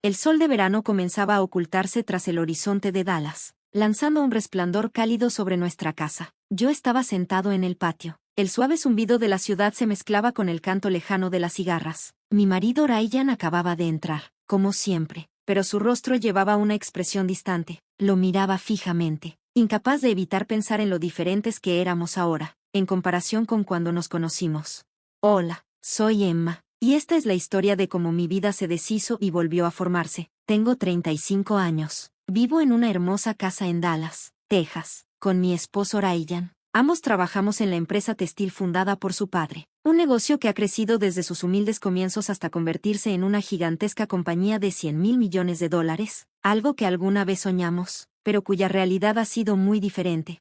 El sol de verano comenzaba a ocultarse tras el horizonte de Dallas, lanzando un resplandor cálido sobre nuestra casa. Yo estaba sentado en el patio. El suave zumbido de la ciudad se mezclaba con el canto lejano de las cigarras. Mi marido Ryan acababa de entrar, como siempre, pero su rostro llevaba una expresión distante. Lo miraba fijamente, incapaz de evitar pensar en lo diferentes que éramos ahora, en comparación con cuando nos conocimos. Hola, soy Emma, y esta es la historia de cómo mi vida se deshizo y volvió a formarse. Tengo 35 años. Vivo en una hermosa casa en Dallas, Texas, con mi esposo Ryan. Ambos trabajamos en la empresa textil fundada por su padre, un negocio que ha crecido desde sus humildes comienzos hasta convertirse en una gigantesca compañía de 100.000 millones de dólares, algo que alguna vez soñamos, pero cuya realidad ha sido muy diferente.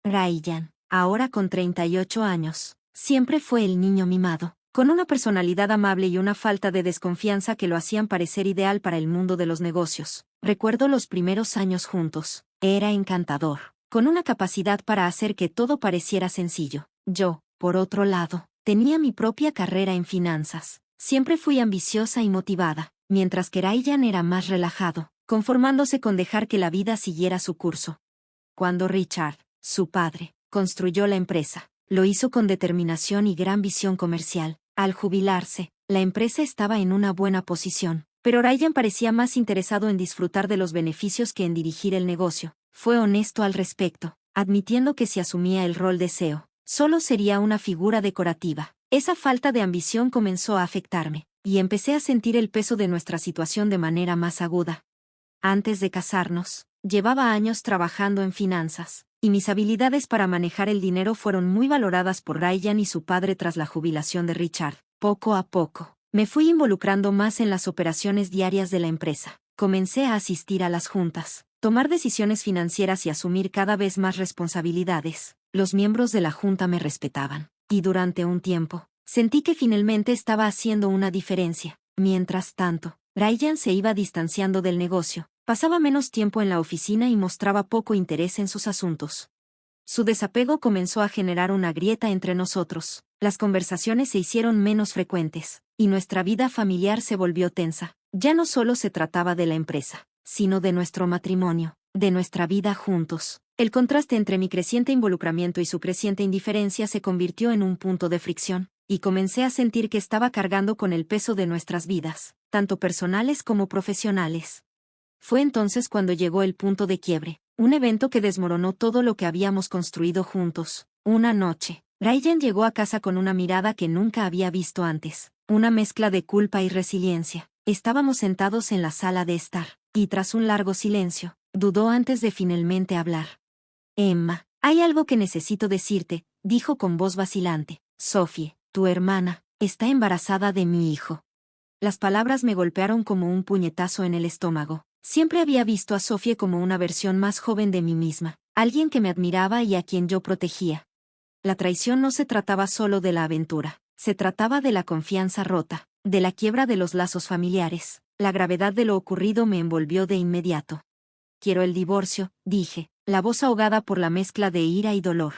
Ryan, ahora con 38 años, siempre fue el niño mimado, con una personalidad amable y una falta de desconfianza que lo hacían parecer ideal para el mundo de los negocios. Recuerdo los primeros años juntos. Era encantador, con una capacidad para hacer que todo pareciera sencillo. Yo, por otro lado, tenía mi propia carrera en finanzas. Siempre fui ambiciosa y motivada, mientras que Ryan era más relajado, conformándose con dejar que la vida siguiera su curso. Cuando Richard, su padre, construyó la empresa, lo hizo con determinación y gran visión comercial. Al jubilarse, la empresa estaba en una buena posición, pero Ryan parecía más interesado en disfrutar de los beneficios que en dirigir el negocio. Fue honesto al respecto, admitiendo que si asumía el rol de CEO, solo sería una figura decorativa. Esa falta de ambición comenzó a afectarme, y empecé a sentir el peso de nuestra situación de manera más aguda. Antes de casarnos, llevaba años trabajando en finanzas, y mis habilidades para manejar el dinero fueron muy valoradas por Ryan y su padre tras la jubilación de Richard. Poco a poco, me fui involucrando más en las operaciones diarias de la empresa. Comencé a asistir a las juntas, tomar decisiones financieras y asumir cada vez más responsabilidades. Los miembros de la junta me respetaban, y durante un tiempo, sentí que finalmente estaba haciendo una diferencia. Mientras tanto, Ryan se iba distanciando del negocio, pasaba menos tiempo en la oficina y mostraba poco interés en sus asuntos. Su desapego comenzó a generar una grieta entre nosotros, las conversaciones se hicieron menos frecuentes, y nuestra vida familiar se volvió tensa. Ya no solo se trataba de la empresa, sino de nuestro matrimonio, de nuestra vida juntos. El contraste entre mi creciente involucramiento y su creciente indiferencia se convirtió en un punto de fricción, y comencé a sentir que estaba cargando con el peso de nuestras vidas, tanto personales como profesionales. Fue entonces cuando llegó el punto de quiebre, un evento que desmoronó todo lo que habíamos construido juntos. Una noche, Ryan llegó a casa con una mirada que nunca había visto antes, una mezcla de culpa y resiliencia. Estábamos sentados en la sala de estar, y tras un largo silencio, dudó antes de finalmente hablar. Emma, hay algo que necesito decirte, dijo con voz vacilante. Sophie, tu hermana, está embarazada de mi hijo. Las palabras me golpearon como un puñetazo en el estómago. Siempre había visto a Sophie como una versión más joven de mí misma, alguien que me admiraba y a quien yo protegía. La traición no se trataba solo de la aventura, se trataba de la confianza rota, de la quiebra de los lazos familiares. La gravedad de lo ocurrido me envolvió de inmediato. Quiero el divorcio, dije, la voz ahogada por la mezcla de ira y dolor.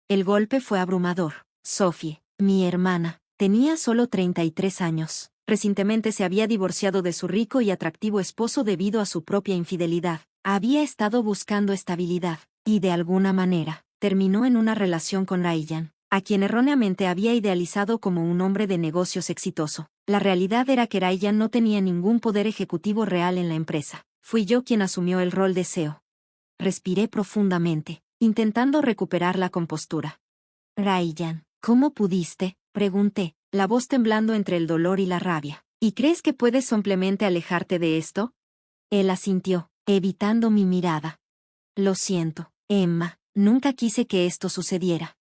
El golpe fue abrumador. Sophie, mi hermana, tenía solo 33 años. Recientemente se había divorciado de su rico y atractivo esposo debido a su propia infidelidad. Había estado buscando estabilidad, y de alguna manera, terminó en una relación con Ryan, a quien erróneamente había idealizado como un hombre de negocios exitoso. La realidad era que Ryan no tenía ningún poder ejecutivo real en la empresa. Fui yo quien asumió el rol de CEO. Respiré profundamente, intentando recuperar la compostura. Ryan, ¿cómo pudiste?, pregunté, la voz temblando entre el dolor y la rabia. ¿Y crees que puedes simplemente alejarte de esto? Él asintió, evitando mi mirada. Lo siento, Emma, nunca quise que esto sucediera.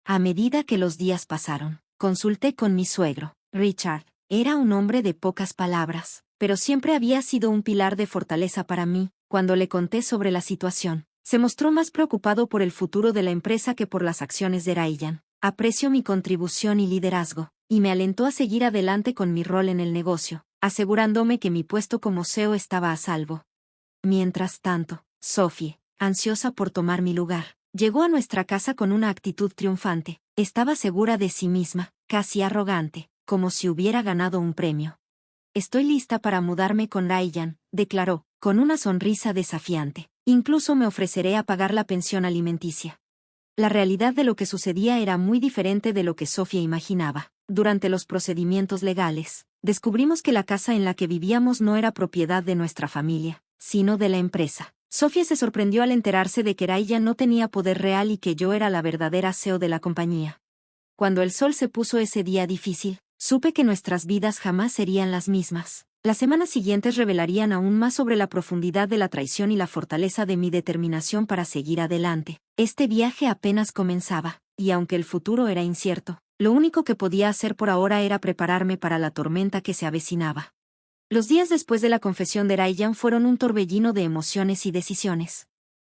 A medida que los días pasaron, consulté con mi suegro. Richard era un hombre de pocas palabras, pero siempre había sido un pilar de fortaleza para mí. Cuando le conté sobre la situación, se mostró más preocupado por el futuro de la empresa que por las acciones de Ryan. Aprecio mi contribución y liderazgo, y me alentó a seguir adelante con mi rol en el negocio, asegurándome que mi puesto como CEO estaba a salvo. Mientras tanto, Sophie, ansiosa por tomar mi lugar, llegó a nuestra casa con una actitud triunfante. Estaba segura de sí misma, casi arrogante, como si hubiera ganado un premio. Estoy lista para mudarme con Ryan, declaró, con una sonrisa desafiante. Incluso me ofreceré a pagar la pensión alimenticia. La realidad de lo que sucedía era muy diferente de lo que Sofía imaginaba. Durante los procedimientos legales, descubrimos que la casa en la que vivíamos no era propiedad de nuestra familia, sino de la empresa. Sofía se sorprendió al enterarse de que Ryan no tenía poder real y que yo era la verdadera CEO de la compañía. Cuando el sol se puso ese día difícil, supe que nuestras vidas jamás serían las mismas. Las semanas siguientes revelarían aún más sobre la profundidad de la traición y la fortaleza de mi determinación para seguir adelante. Este viaje apenas comenzaba, y aunque el futuro era incierto, lo único que podía hacer por ahora era prepararme para la tormenta que se avecinaba. Los días después de la confesión de Ryan fueron un torbellino de emociones y decisiones.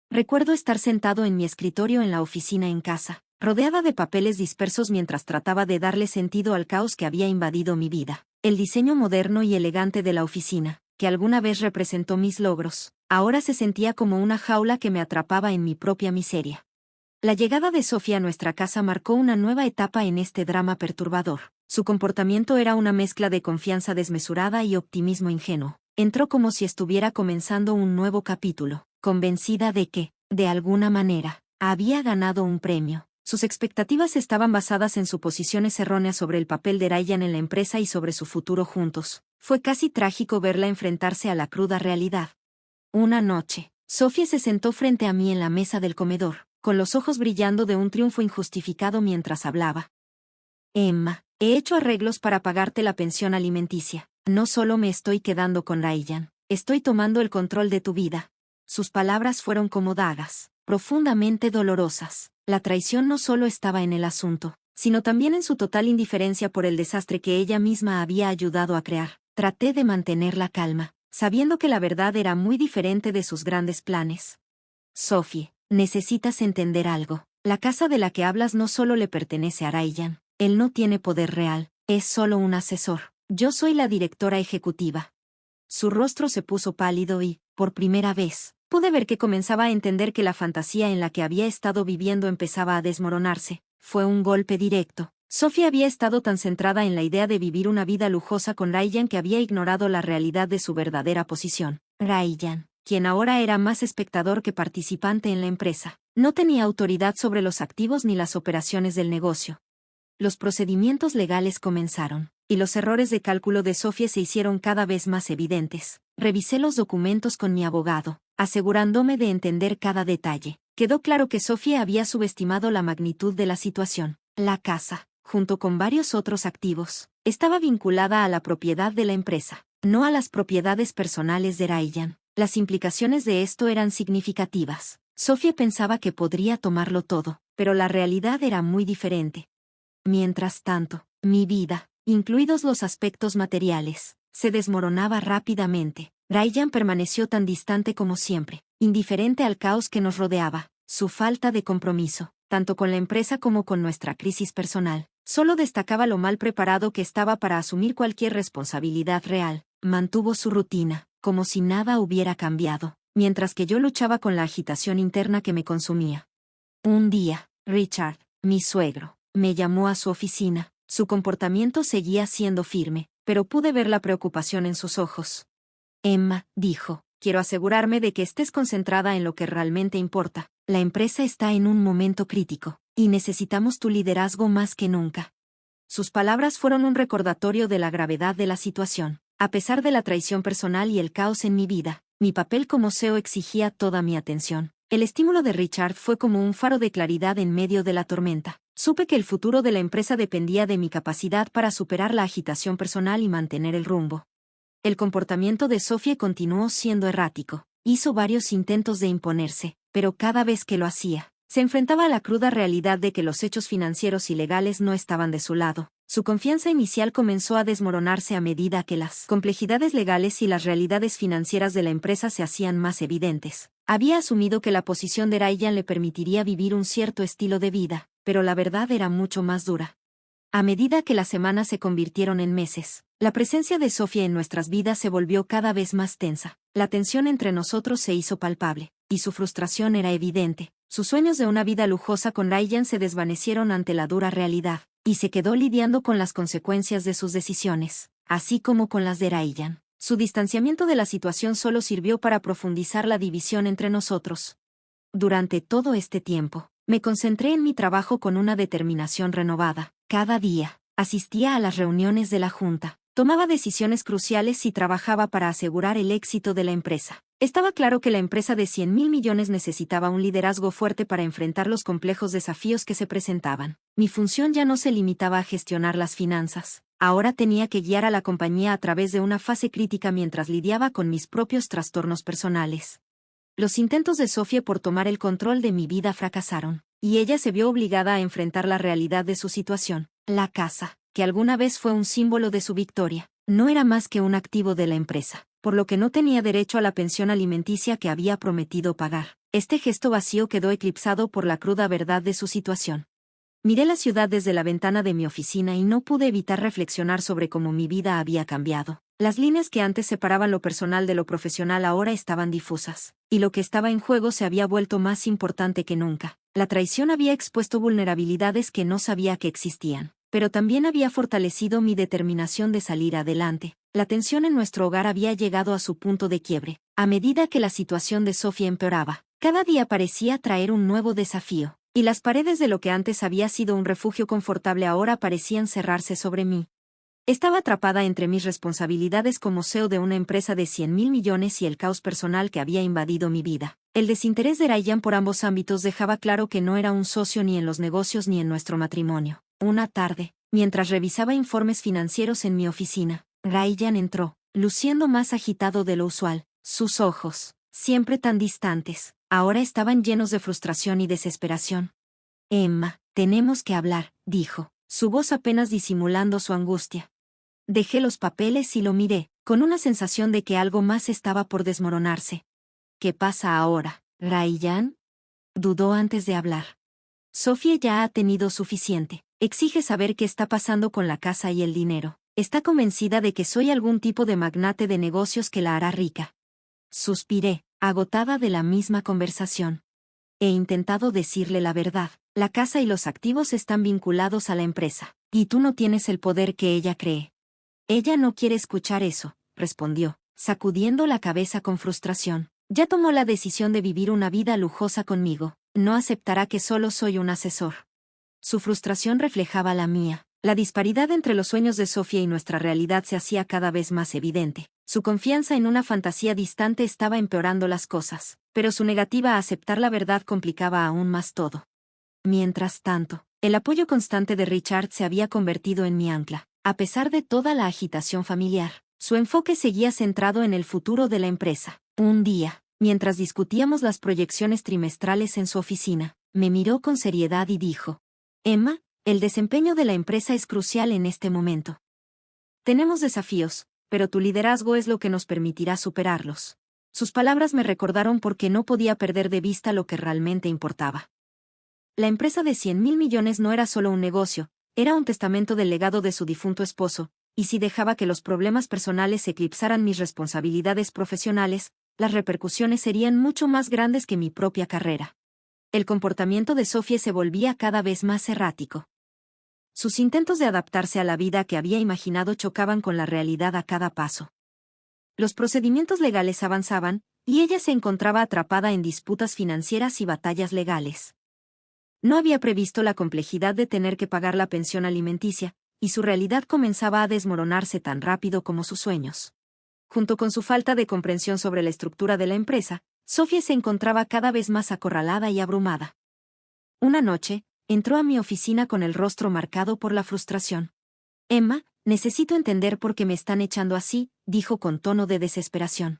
Recuerdo estar sentado en mi escritorio en la oficina en casa, rodeada de papeles dispersos mientras trataba de darle sentido al caos que había invadido mi vida. El diseño moderno y elegante de la oficina, que alguna vez representó mis logros, ahora se sentía como una jaula que me atrapaba en mi propia miseria. La llegada de Sofía a nuestra casa marcó una nueva etapa en este drama perturbador. Su comportamiento era una mezcla de confianza desmesurada y optimismo ingenuo. Entró como si estuviera comenzando un nuevo capítulo, convencida de que, de alguna manera, había ganado un premio. Sus expectativas estaban basadas en suposiciones erróneas sobre el papel de Ryan en la empresa y sobre su futuro juntos. Fue casi trágico verla enfrentarse a la cruda realidad. Una noche, Sofía se sentó frente a mí en la mesa del comedor, con los ojos brillando de un triunfo injustificado mientras hablaba. Emma, he hecho arreglos para pagarte la pensión alimenticia. No solo me estoy quedando con Ryan, estoy tomando el control de tu vida. Sus palabras fueron como dagas, profundamente dolorosas. La traición no solo estaba en el asunto, sino también en su total indiferencia por el desastre que ella misma había ayudado a crear. Traté de mantener la calma, sabiendo que la verdad era muy diferente de sus grandes planes. Sophie, necesitas entender algo. La casa de la que hablas no solo le pertenece a Ryan. Él no tiene poder real, es solo un asesor. Yo soy la directora ejecutiva. Su rostro se puso pálido y, por primera vez, pude ver que comenzaba a entender que la fantasía en la que había estado viviendo empezaba a desmoronarse. Fue un golpe directo. Sofía había estado tan centrada en la idea de vivir una vida lujosa con Ryan que había ignorado la realidad de su verdadera posición. Ryan, quien ahora era más espectador que participante en la empresa, no tenía autoridad sobre los activos ni las operaciones del negocio. Los procedimientos legales comenzaron, y los errores de cálculo de Sofía se hicieron cada vez más evidentes. Revisé los documentos con mi abogado, asegurándome de entender cada detalle. Quedó claro que Sofía había subestimado la magnitud de la situación. La casa, junto con varios otros activos, estaba vinculada a la propiedad de la empresa, no a las propiedades personales de Ryan. Las implicaciones de esto eran significativas. Sofía pensaba que podría tomarlo todo, pero la realidad era muy diferente. Mientras tanto, mi vida, incluidos los aspectos materiales, se desmoronaba rápidamente. Ryan permaneció tan distante como siempre, indiferente al caos que nos rodeaba. Su falta de compromiso, tanto con la empresa como con nuestra crisis personal, solo destacaba lo mal preparado que estaba para asumir cualquier responsabilidad real. Mantuvo su rutina, como si nada hubiera cambiado, mientras que yo luchaba con la agitación interna que me consumía. Un día, Richard, mi suegro, me llamó a su oficina. Su comportamiento seguía siendo firme, pero pude ver la preocupación en sus ojos. Emma, dijo, quiero asegurarme de que estés concentrada en lo que realmente importa. La empresa está en un momento crítico, y necesitamos tu liderazgo más que nunca. Sus palabras fueron un recordatorio de la gravedad de la situación. A pesar de la traición personal y el caos en mi vida, mi papel como CEO exigía toda mi atención. El estímulo de Richard fue como un faro de claridad en medio de la tormenta. Supe que el futuro de la empresa dependía de mi capacidad para superar la agitación personal y mantener el rumbo. El comportamiento de Sofía continuó siendo errático. Hizo varios intentos de imponerse, pero cada vez que lo hacía, se enfrentaba a la cruda realidad de que los hechos financieros y legales no estaban de su lado. Su confianza inicial comenzó a desmoronarse a medida que las complejidades legales y las realidades financieras de la empresa se hacían más evidentes. Había asumido que la posición de Ryan le permitiría vivir un cierto estilo de vida, pero la verdad era mucho más dura. A medida que las semanas se convirtieron en meses, la presencia de Sofía en nuestras vidas se volvió cada vez más tensa. La tensión entre nosotros se hizo palpable, y su frustración era evidente. Sus sueños de una vida lujosa con Ryan se desvanecieron ante la dura realidad, y se quedó lidiando con las consecuencias de sus decisiones. así como con las de Ryan. Su distanciamiento de la situación solo sirvió para profundizar la división entre nosotros. Durante todo este tiempo, me concentré en mi trabajo con una determinación renovada. Cada día, asistía a las reuniones de la junta, tomaba decisiones cruciales y trabajaba para asegurar el éxito de la empresa. Estaba claro que la empresa de 100.000 millones necesitaba un liderazgo fuerte para enfrentar los complejos desafíos que se presentaban. Mi función ya no se limitaba a gestionar las finanzas. Ahora tenía que guiar a la compañía a través de una fase crítica mientras lidiaba con mis propios trastornos personales. Los intentos de Sofía por tomar el control de mi vida fracasaron, y ella se vio obligada a enfrentar la realidad de su situación. La casa, que alguna vez fue un símbolo de su victoria, no era más que un activo de la empresa, por lo que no tenía derecho a la pensión alimenticia que había prometido pagar. Este gesto vacío quedó eclipsado por la cruda verdad de su situación. Miré la ciudad desde la ventana de mi oficina y no pude evitar reflexionar sobre cómo mi vida había cambiado. Las líneas que antes separaban lo personal de lo profesional ahora estaban difusas, y lo que estaba en juego se había vuelto más importante que nunca. La traición había expuesto vulnerabilidades que no sabía que existían, pero también había fortalecido mi determinación de salir adelante. La tensión en nuestro hogar había llegado a su punto de quiebre. A medida que la situación de Sofía empeoraba, cada día parecía traer un nuevo desafío. Y las paredes de lo que antes había sido un refugio confortable ahora parecían cerrarse sobre mí. Estaba atrapada entre mis responsabilidades como CEO de una empresa de 100.000 millones y el caos personal que había invadido mi vida. El desinterés de Ryan por ambos ámbitos dejaba claro que no era un socio ni en los negocios ni en nuestro matrimonio. Una tarde, mientras revisaba informes financieros en mi oficina, Ryan entró, luciendo más agitado de lo usual. Sus ojos, siempre tan distantes, ahora estaban llenos de frustración y desesperación. Emma, tenemos que hablar, dijo, su voz apenas disimulando su angustia. Dejé los papeles y lo miré, con una sensación de que algo más estaba por desmoronarse. ¿Qué pasa ahora, Ryan? Dudó antes de hablar. Sofía ya ha tenido suficiente. Exige saber qué está pasando con la casa y el dinero. Está convencida de que soy algún tipo de magnate de negocios que la hará rica. Suspiré, agotada de la misma conversación. He intentado decirle la verdad. La casa y los activos están vinculados a la empresa, y tú no tienes el poder que ella cree. Ella no quiere escuchar eso, respondió, sacudiendo la cabeza con frustración. Ya tomó la decisión de vivir una vida lujosa conmigo. No aceptará que solo soy un asesor. Su frustración reflejaba la mía. La disparidad entre los sueños de Sofía y nuestra realidad se hacía cada vez más evidente. Su confianza en una fantasía distante estaba empeorando las cosas, pero su negativa a aceptar la verdad complicaba aún más todo. Mientras tanto, el apoyo constante de Richard se había convertido en mi ancla. A pesar de toda la agitación familiar, su enfoque seguía centrado en el futuro de la empresa. Un día, mientras discutíamos las proyecciones trimestrales en su oficina, me miró con seriedad y dijo: Emma, el desempeño de la empresa es crucial en este momento. Tenemos desafíos, pero tu liderazgo es lo que nos permitirá superarlos. Sus palabras me recordaron por qué no podía perder de vista lo que realmente importaba. La empresa de 100.000 millones no era solo un negocio, era un testamento del legado de su difunto esposo, y si dejaba que los problemas personales eclipsaran mis responsabilidades profesionales, las repercusiones serían mucho más grandes que mi propia carrera. El comportamiento de Sofía se volvía cada vez más errático. Sus intentos de adaptarse a la vida que había imaginado chocaban con la realidad a cada paso. Los procedimientos legales avanzaban, y ella se encontraba atrapada en disputas financieras y batallas legales. No había previsto la complejidad de tener que pagar la pensión alimenticia, y su realidad comenzaba a desmoronarse tan rápido como sus sueños. Junto con su falta de comprensión sobre la estructura de la empresa, Sofía se encontraba cada vez más acorralada y abrumada. Una noche, entró a mi oficina con el rostro marcado por la frustración. Emma, necesito entender por qué me están echando así, dijo con tono de desesperación.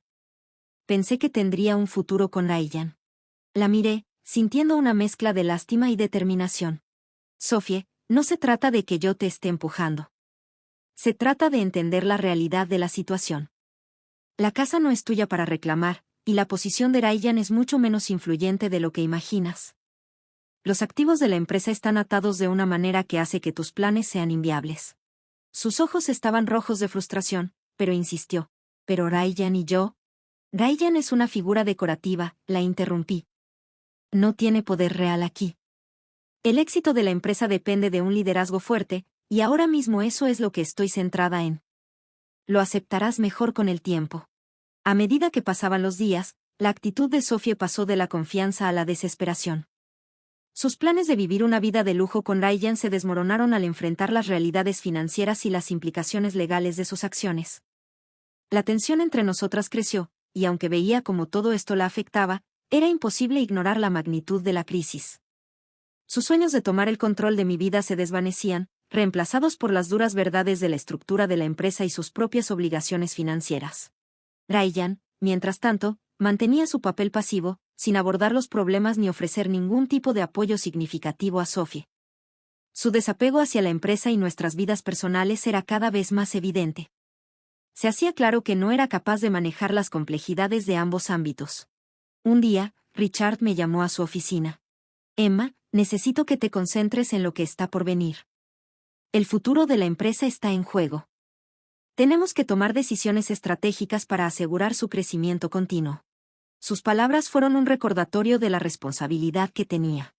Pensé que tendría un futuro con Ryan. La miré, sintiendo una mezcla de lástima y determinación. Sofía, no se trata de que yo te esté empujando. Se trata de entender la realidad de la situación. La casa no es tuya para reclamar, y la posición de Ryan es mucho menos influyente de lo que imaginas. Los activos de la empresa están atados de una manera que hace que tus planes sean inviables. Sus ojos estaban rojos de frustración, pero insistió. ¿Pero Ryan y yo? Ryan es una figura decorativa, la interrumpí. No tiene poder real aquí. El éxito de la empresa depende de un liderazgo fuerte, y ahora mismo eso es lo que estoy centrada en. lo aceptarás mejor con el tiempo. A medida que pasaban los días, la actitud de Sophie pasó de la confianza a la desesperación. Sus planes de vivir una vida de lujo con Ryan se desmoronaron al enfrentar las realidades financieras y las implicaciones legales de sus acciones. La tensión entre nosotras creció, y aunque veía cómo todo esto la afectaba, era imposible ignorar la magnitud de la crisis. Sus sueños de tomar el control de mi vida se desvanecían, reemplazados por las duras verdades de la estructura de la empresa y sus propias obligaciones financieras. Ryan, mientras tanto, mantenía su papel pasivo, sin abordar los problemas ni ofrecer ningún tipo de apoyo significativo a Sophie. Su desapego hacia la empresa y nuestras vidas personales era cada vez más evidente. Se hacía claro que no era capaz de manejar las complejidades de ambos ámbitos. Un día, Richard me llamó a su oficina. Emma, necesito que te concentres en lo que está por venir. El futuro de la empresa está en juego. Tenemos que tomar decisiones estratégicas para asegurar su crecimiento continuo. Sus palabras fueron un recordatorio de la responsabilidad que tenía.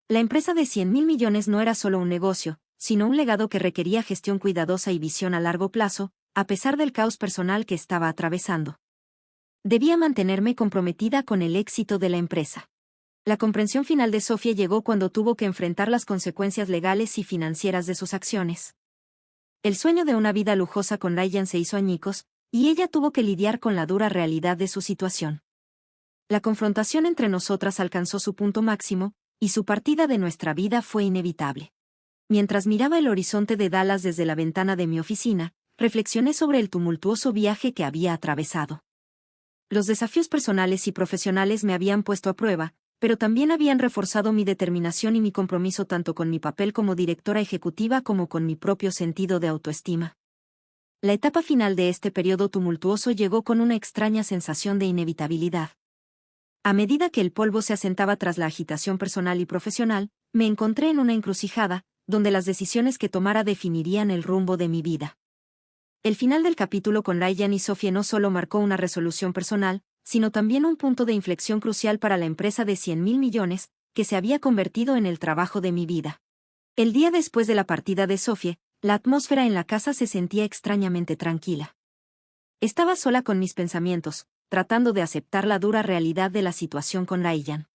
La empresa de 100.000 millones no era solo un negocio, sino un legado que requería gestión cuidadosa y visión a largo plazo, a pesar del caos personal que estaba atravesando. Debía mantenerme comprometida con el éxito de la empresa. La comprensión final de Sophie llegó cuando tuvo que enfrentar las consecuencias legales y financieras de sus acciones. El sueño de una vida lujosa con Ryan se hizo añicos, y ella tuvo que lidiar con la dura realidad de su situación. La confrontación entre nosotras alcanzó su punto máximo, y su partida de nuestra vida fue inevitable. Mientras miraba el horizonte de Dallas desde la ventana de mi oficina, reflexioné sobre el tumultuoso viaje que había atravesado. Los desafíos personales y profesionales me habían puesto a prueba, pero también habían reforzado mi determinación y mi compromiso tanto con mi papel como directora ejecutiva como con mi propio sentido de autoestima. La etapa final de este periodo tumultuoso llegó con una extraña sensación de inevitabilidad. A medida que el polvo se asentaba tras la agitación personal y profesional, me encontré en una encrucijada, donde las decisiones que tomara definirían el rumbo de mi vida. El final del capítulo con Ryan y Sophie no solo marcó una resolución personal, sino también un punto de inflexión crucial para la empresa de 100.000 millones, que se había convertido en el trabajo de mi vida. El día después de la partida de Sophie, la atmósfera en la casa se sentía extrañamente tranquila. Estaba sola con mis pensamientos, tratando de aceptar la dura realidad de la situación con Ryan.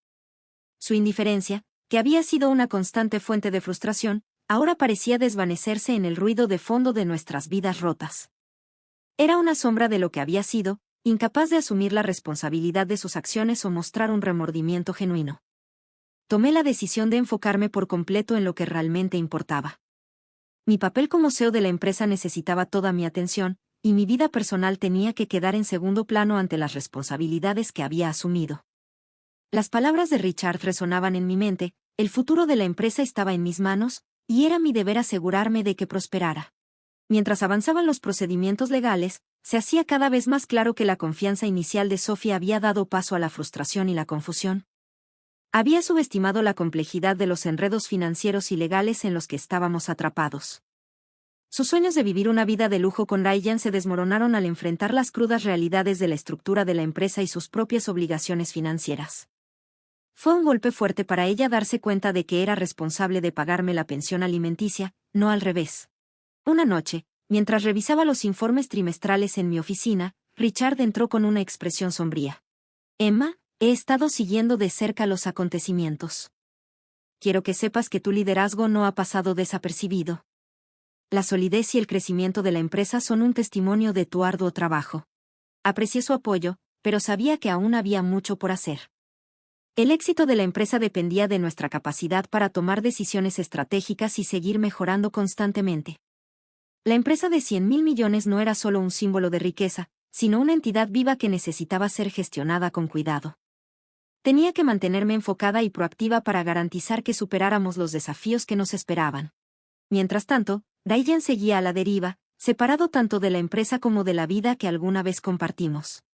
Su indiferencia, que había sido una constante fuente de frustración, ahora parecía desvanecerse en el ruido de fondo de nuestras vidas rotas. Era una sombra de lo que había sido, incapaz de asumir la responsabilidad de sus acciones o mostrar un remordimiento genuino. Tomé la decisión de enfocarme por completo en lo que realmente importaba. Mi papel como CEO de la empresa necesitaba toda mi atención, y mi vida personal tenía que quedar en segundo plano ante las responsabilidades que había asumido. Las palabras de Richard resonaban en mi mente, el futuro de la empresa estaba en mis manos, y era mi deber asegurarme de que prosperara. Mientras avanzaban los procedimientos legales, se hacía cada vez más claro que la confianza inicial de Sophie había dado paso a la frustración y la confusión. Había subestimado la complejidad de los enredos financieros y legales en los que estábamos atrapados. Sus sueños de vivir una vida de lujo con Ryan se desmoronaron al enfrentar las crudas realidades de la estructura de la empresa y sus propias obligaciones financieras. Fue un golpe fuerte para ella darse cuenta de que era responsable de pagarme la pensión alimenticia, no al revés. Una noche, mientras revisaba los informes trimestrales en mi oficina, Richard entró con una expresión sombría. Emma, he estado siguiendo de cerca los acontecimientos. Quiero que sepas que tu liderazgo no ha pasado desapercibido. La solidez y el crecimiento de la empresa son un testimonio de tu arduo trabajo. Aprecié su apoyo, pero sabía que aún había mucho por hacer. El éxito de la empresa dependía de nuestra capacidad para tomar decisiones estratégicas y seguir mejorando constantemente. La empresa de 100.000 millones no era solo un símbolo de riqueza, sino una entidad viva que necesitaba ser gestionada con cuidado. Tenía que mantenerme enfocada y proactiva para garantizar que superáramos los desafíos que nos esperaban. Mientras tanto, Ryan seguía a la deriva, separado tanto de la empresa como de la vida que alguna vez compartimos.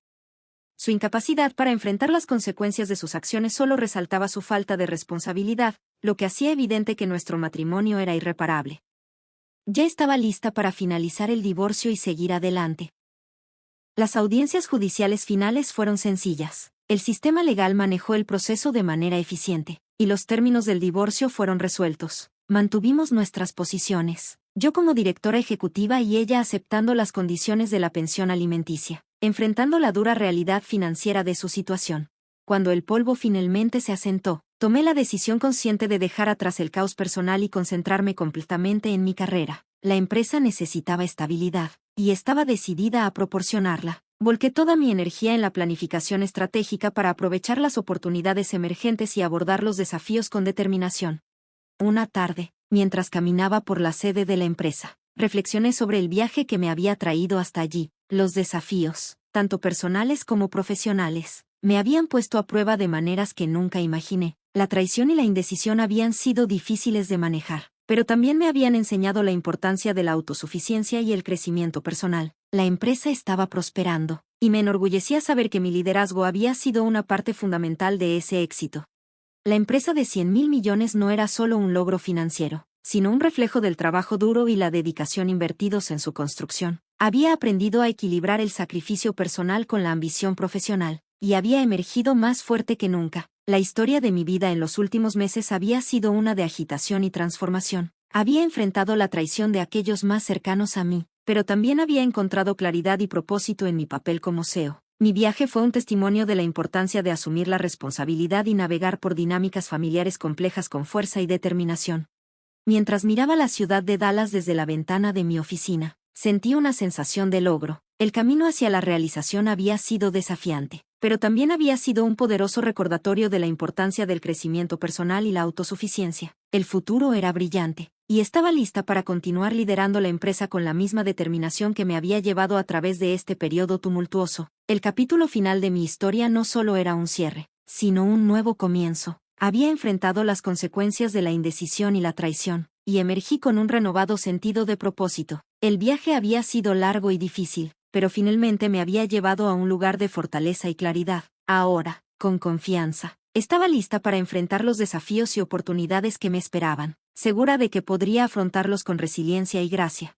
Su incapacidad para enfrentar las consecuencias de sus acciones solo resaltaba su falta de responsabilidad, lo que hacía evidente que nuestro matrimonio era irreparable. Ya estaba lista para finalizar el divorcio y seguir adelante. Las audiencias judiciales finales fueron sencillas. El sistema legal manejó el proceso de manera eficiente, y los términos del divorcio fueron resueltos. Mantuvimos nuestras posiciones, yo como directora ejecutiva y ella aceptando las condiciones de la pensión alimenticia, enfrentando la dura realidad financiera de su situación. Cuando el polvo finalmente se asentó, tomé la decisión consciente de dejar atrás el caos personal y concentrarme completamente en mi carrera. La empresa necesitaba estabilidad, y estaba decidida a proporcionarla. Volqué toda mi energía en la planificación estratégica para aprovechar las oportunidades emergentes y abordar los desafíos con determinación. Una tarde, mientras caminaba por la sede de la empresa, reflexioné sobre el viaje que me había traído hasta allí. Los desafíos, tanto personales como profesionales, me habían puesto a prueba de maneras que nunca imaginé. La traición y la indecisión habían sido difíciles de manejar, pero también me habían enseñado la importancia de la autosuficiencia y el crecimiento personal. La empresa estaba prosperando, y me enorgullecía saber que mi liderazgo había sido una parte fundamental de ese éxito. La empresa de 100.000 millones no era solo un logro financiero, sino un reflejo del trabajo duro y la dedicación invertidos en su construcción. Había aprendido a equilibrar el sacrificio personal con la ambición profesional, y había emergido más fuerte que nunca. La historia de mi vida en los últimos meses había sido una de agitación y transformación. Había enfrentado la traición de aquellos más cercanos a mí, pero también había encontrado claridad y propósito en mi papel como CEO. Mi viaje fue un testimonio de la importancia de asumir la responsabilidad y navegar por dinámicas familiares complejas con fuerza y determinación. Mientras miraba la ciudad de Dallas desde la ventana de mi oficina, sentí una sensación de logro. El camino hacia la realización había sido desafiante, pero también había sido un poderoso recordatorio de la importancia del crecimiento personal y la autosuficiencia. El futuro era brillante, y estaba lista para continuar liderando la empresa con la misma determinación que me había llevado a través de este periodo tumultuoso. El capítulo final de mi historia no solo era un cierre, sino un nuevo comienzo. Había enfrentado las consecuencias de la indecisión y la traición, y emergí con un renovado sentido de propósito. El viaje había sido largo y difícil, pero finalmente me había llevado a un lugar de fortaleza y claridad. Ahora, con confianza, estaba lista para enfrentar los desafíos y oportunidades que me esperaban, segura de que podría afrontarlos con resiliencia y gracia.